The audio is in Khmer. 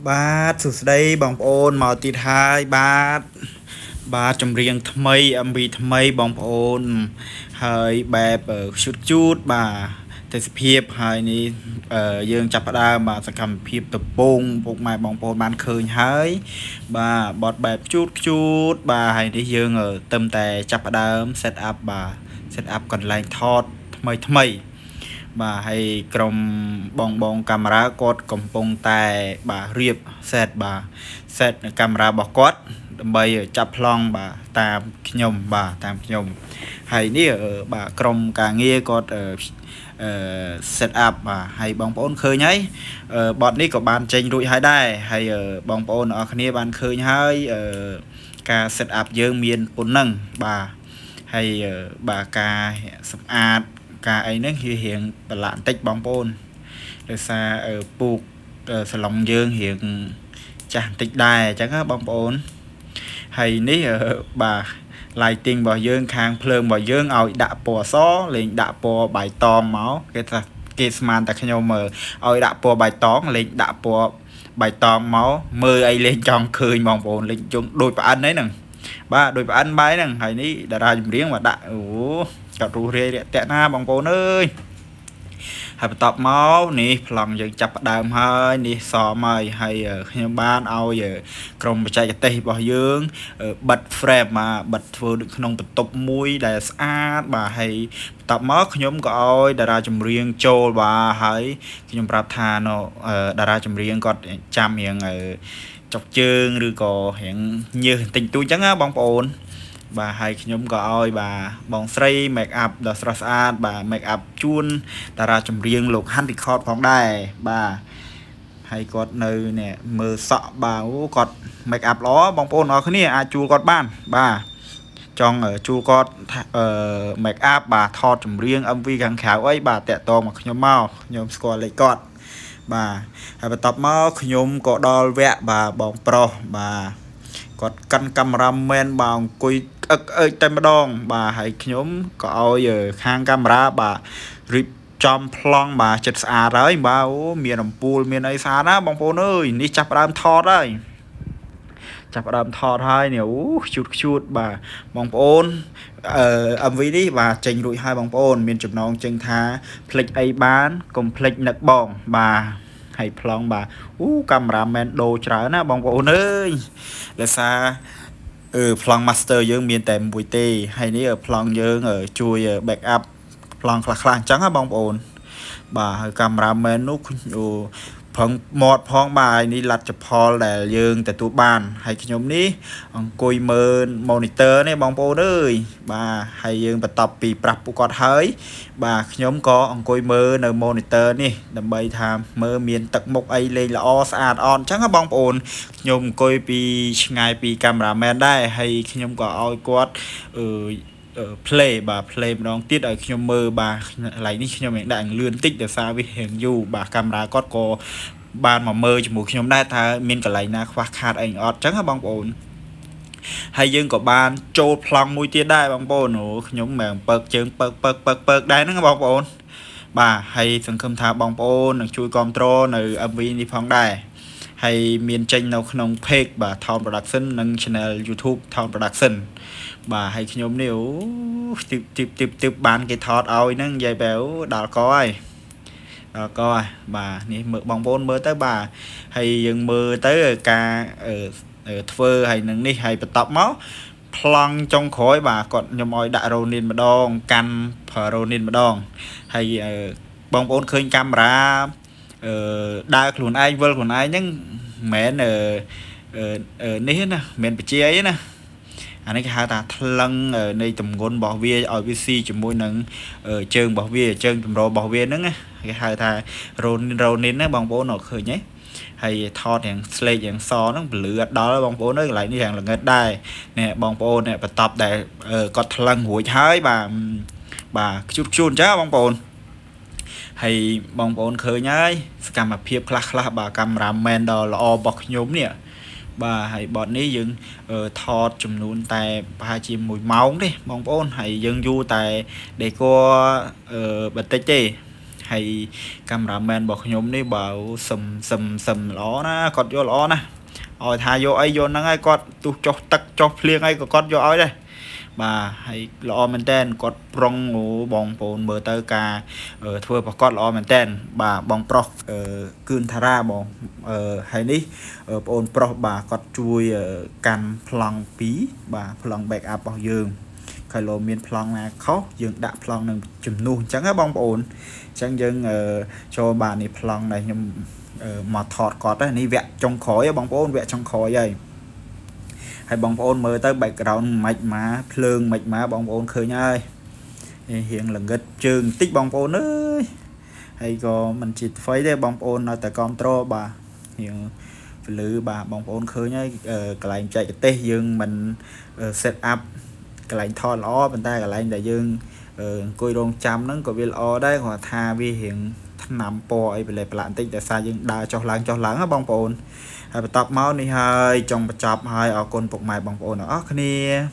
បាទសួស្តីបងប្អូនមកទៀតហើយបាទចម្រៀងថ្មី MV ថ្មីបងប្អូនហើយបែបឈុតជូតបាទទេសភាពហើយនេះយើងចាប់ផ្ដើមបាទសកម្មភាពដំបូងពុកម៉ែបងប្អូនបានឃើញហើយបាទបត់បែបជូតបាទហើយនេះយើងទៅតែចាប់ផ្ដើម set up បាទ set up កន្លែងថតថ្មីបាទហើយក្រុមបងកាមេរ៉ាគាត់កំពុងតែបាទរៀប set កាមេរ៉ារបស់គាត់ដើម្បីចាប់ប្លង់បាទតាមខ្ញុំហើយនេះបាទក្រុមការងារគាត់set up បាទហើយបងប្អូនឃើញហើយបទនេះក៏បានចេញរួចហើយដែរហើយបងប្អូនអរគ្នាបានឃើញហើយការ set up យើងមានប៉ុណ្ណឹងបាទហើយបាទការសម្អាតការអីហ្នឹងគឺរៀងប្រឡាក់បន្តិចបងប្អូនដោយសារពូកសាឡុងយើងរៀងចាស់បន្តិចដែរអញ្ចឹងណាបងប្អូនហើយនេះបាទ lighting របស់យើងខាងភ្លើងរបស់យើងឲ្យដាក់ពណ៌សលេងដាក់ពណ៌បៃតងមកគេថាគេស្មានតែខ្ញុំឲ្យដាក់ពណ៌បៃតងលេងដាក់ពណ៌បៃតងមកមើលអីលេងចង់ឃើញបងប្អូនលេងជុំដូចប្រអិនហ្នឹងបាទដូចប្រអិនបាយហ្នឹងហើយនេះតារាចម្រៀងមកដាក់អូគាត់រស់រាយរាក់ទាក់ណាបងប្អូនអើយហើយបន្ទាប់មកនេះប្លង់យើងចាប់ផ្ដើមហើយនេះសមហើយខ្ញុំបានឲ្យក្រុមបច្ចេកទេសរបស់យើងបិទ frame មកបិទធ្វើដូចក្នុងបន្ទប់មួយដែលស្អាតបាទហើយបន្ទាប់មកខ្ញុំក៏ឲ្យតារាចម្រៀងចូលបាទហើយខ្ញុំប្រាប់ថាតារាចម្រៀងគាត់ចាំរៀងចុកជើងឬក៏រៀងញើសបន្តិចតួចអញ្ចឹងណាបងប្អូនបាទហើយខ្ញុំក៏ឲ្យបាទបងស្រី make up ដ៏ស្រស់ស្អាតបាទ make up ជួនតារាចម្រៀងលោក Han Record ផងដែរបាទហើយគាត់នៅនេះមើលសក់បាទអូគាត់ make up ល្អបងប្អូនអរគ្នាអាចជួលគាត់បានបាទចង់ជួលគាត់make up បាទថតចម្រៀង MV ខាងក្រៅអីបាទតាក់ទងមកខ្ញុំស្គាល់លេខគាត់បាទហើយបន្ទាប់មកខ្ញុំក៏ដល់វគ្គបាទបងប្រុសបាទគាត់កាន់កាមេរ៉ាមែនបាទអង្គុយអឹកអើកតែម្ដងបាទហើយខ្ញុំក៏ឲ្យខាងកាមេរ៉ាបាទរៀបចំប្លង់បាទចិត្តស្អាតហើយបាទអូមានអំពូលមានអីស្អាតណាបងប្អូនអើយនេះចាប់ផ្ដើមថតហើយនេះអូខ្ជូតបាទបងប្អូនMV នេះបាទចេញរួចហើយបងប្អូនមានចំណងជើងថាផ្លិចអីបានកុំផ្លិចនឹកបងបាទហើយប្លង់បាទអូកាមេរ៉ាមែនដូរច្រើនណាបងប្អូនអើយដោយសារប្លង់ master យើងមានតែមួយទេហើយនេះប្លង់យើងជួយ back up ប្លង់ខ្លះៗអញ្ចឹងណាបងប្អូនបាទហើយកាមេរ៉ាមែននោះប្រឹងមាត់ផងបាទនេះលទ្ធផលដែលយើងទទួលបានហើយខ្ញុំនេះអង្គុយមើល monitor នេះបងប្អូនអើយបាទហើយយើងបន្ទាប់ពីប្រាប់ពួកគាត់ហើយបាទខ្ញុំក៏អង្គុយមើលនៅ monitor នេះដើម្បីថាមើលមានទឹកមុខអីលេងល្អស្អាតអត់អញ្ចឹងណាបងប្អូនខ្ញុំអង្គុយពីឆ្ងាយពីកាមេរ៉ាមែនដែរហើយខ្ញុំក៏ឲ្យគាត់play បាទ play ម្ដងទៀតឲ្យខ្ញុំមើលបាទកន្លែងនេះខ្ញុំនឹងដាក់លឿនតិចដោយសារវារៀងយូរបាទកាមេរ៉ាគាត់ក៏បានមកមើលជាមួយខ្ញុំដែរថាមានកន្លែងណាខ្វះខាតអីអត់អញ្ចឹងហ៎បងប្អូនហើយយើងក៏បានចូលប្លង់មួយទៀតដែរបងប្អូនអូខ្ញុំមិនពើកជើងពើកដែរហ្នឹងបងប្អូនបាទហើយសង្ឃឹមថាបងប្អូននឹងជួយគ្រប់គ្រងនៅ MV នេះផងដែរហើយមានចេញនៅក្នុង page បាទ Town Production និង channel YouTube Town Production បាទហើយខ្ញុំនេះអូទីបបានគេថតឲ្យហ្នឹងនិយាយបែវដល់កហើយបាទនេះមើលបងប្អូនមើលទៅបាទហើយយើងមើលទៅការធ្វើហើយនឹងនេះហើយបន្ទាប់មកប្លង់ចុងក្រោយបាទគាត់ខ្ញុំឲ្យដាក់រ៉ូនីនម្ដងកាន់ប្រើរ៉ូនីនម្ដងហើយបងប្អូនឃើញកាមេរ៉ាដើរខ្លួនឯងវិលខ្លួនឯងហ្នឹងមិនមែននេះណាមិនមែនបច្ចេកទេណាអានេះគេហៅថាថ្លឹងនៃតម្ងន់របស់វាឲ្យវាស៊ីជាមួយនឹងជើងរបស់វាជើងតម្ររបស់វាហ្នឹងគេហៅថារ៉ូនីនណាបងប្អូនអត់ឃើញទេហើយថតយ៉ាងស្លេកយ៉ាងសហ្នឹងពលឺអត់ដល់បងប្អូនអើយកន្លែងនេះយ៉ាងល្ងឹតដែរនេះបងប្អូនបន្ទាប់ដែលគាត់ថ្លឹងរួចហើយបាទខ្ជូតអញ្ចឹងបងប្អូនហើយបងប្អូនឃើញហើយសកម្មភាពខ្លះបាទកាមេរ៉ាមែនដ៏ល្អរបស់ខ្ញុំនេះបាទហើយបទនេះយើងថតចំនួនតែប្រហែលជា1ម៉ោងទេបងប្អូនហើយយើងយូរតែដេកបន្តិចទេ hay cameraman bỏ nhóm đi bảo sầm ló na cọt vô ló na rồi thà vô ấy vô nắng ấy cọt tu cho tắc cho liền ấy cọt vô ấy đây bà hay lọ mình tên cọt prong ngủ bong bồn bờ tơ ca thưa bà cọt lọ mình tên bà bong pro cươn thara bong hay ní bồn pro bà cọt chui can plong pí bà plong back up bao dương khai lô miền plong là khó dương đã plong nâng chùm nu chẳng á bong bồn chẳng dương cho bà này plong này nhưng mà thọt cọt đấy ní vẹn trong khói bong bồn vẹn trong khói vậy hay bong bồn mới tới background mạch má phơn mạch má bong bồn khơi nhơi hiện là gật trường tích bong bồn ơi hay có mình chỉ phấy đây bong bồn là tại control bà hiện lư bà bong bồn khơi nhơi cái lại chạy cái tê dương mình set up cái lại thò ló bên tay cái lại đại dương coi đồn chăm nó có viên o đấy hoặc tha vi hiện nằm po ấy về lại tích để xa dương đa cho láng á bong bồn hay tập máu đi hơi trong chọc hơi ở con phục mày bong bồn ở kia